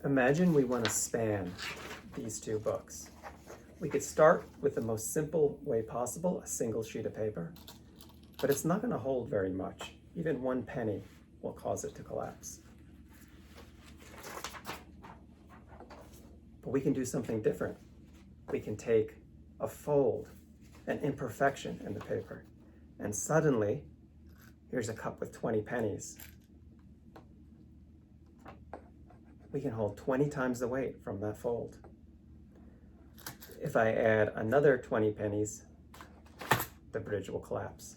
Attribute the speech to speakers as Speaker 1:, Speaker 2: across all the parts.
Speaker 1: Imagine we want to span these two books. We could start with the most simple way possible, a single sheet of paper, but it's not going to hold very much. Even 1 penny will cause it to collapse. But we can do something different. We can take a fold, an imperfection in the paper, and suddenly, here's a cup with 20 pennies. We can hold 20 times the weight from that fold. If I add another 20 pennies, the bridge will collapse.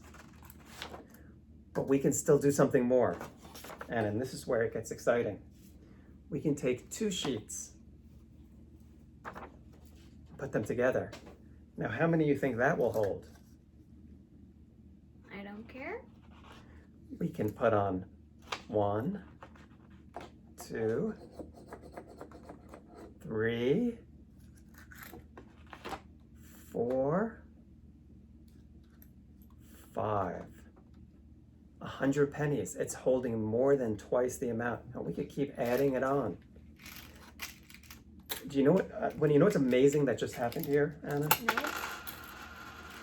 Speaker 1: But we can still do something more. And this is where it gets exciting. We can take 2 sheets, put them together. Now, how many do you think that will hold?
Speaker 2: I don't care.
Speaker 1: We can put on 1, 2, 3, 4, 5. 100 pennies. It's holding more than twice the amount. Now we could keep adding it on. Do you know what? You know what's amazing that just happened here, Anna?
Speaker 2: No.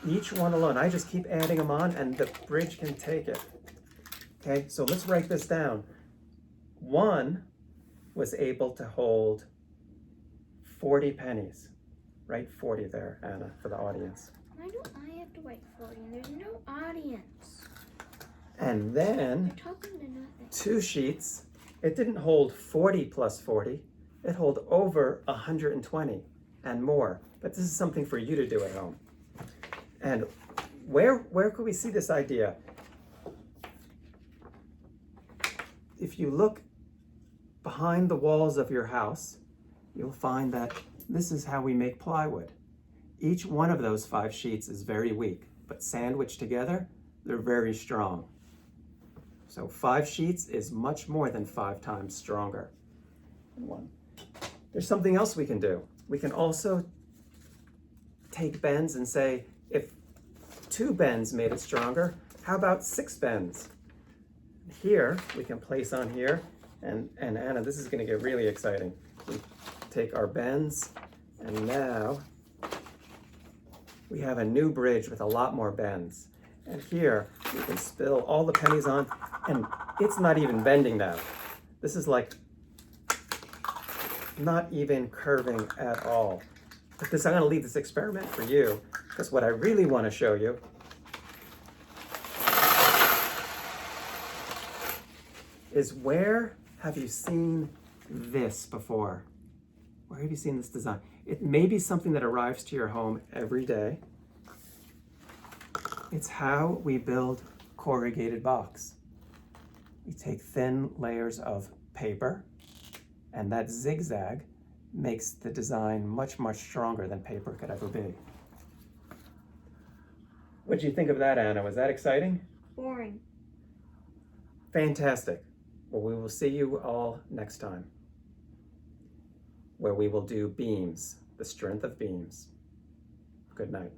Speaker 1: Each one alone. I just keep adding them on, and the bridge can take it. Okay, so let's write this down. 1 was able to hold 40 pennies. Write 40 there, Anna, for the audience.
Speaker 2: Why do I have to write 40? There's no audience.
Speaker 1: And then
Speaker 2: You're talking to nothing.
Speaker 1: 2 sheets. It didn't hold 40 plus 40. It held over 120 and more. But this is something for you to do at home. And where could we see this idea? If you look behind the walls of your house, you'll find that this is how we make plywood. Each one of those 5 sheets is very weak, but sandwiched together, they're very strong. So 5 sheets is much more than 5 times stronger than 1. There's something else we can do. We can also take bends and say, if 2 bends made it stronger, how about 6 bends? Here, we can place on here, and Anna, this is going to get really exciting. We take our bends, and now we have a new bridge with a lot more bends. And here, we can spill all the pennies on, and it's not even bending now. This is like not even curving at all. But I'm going to leave this experiment for you, because what I really want to show you is, where have you seen this before? Where have you seen this design? It may be something that arrives to your home every day. It's how we build corrugated box. We take thin layers of paper, and that zigzag makes the design much, much stronger than paper could ever be. What did you think of that, Anna? Was that exciting?
Speaker 2: Boring.
Speaker 1: Fantastic. Well, we will see you all next time, where we will do beams, the strength of beams. Good night.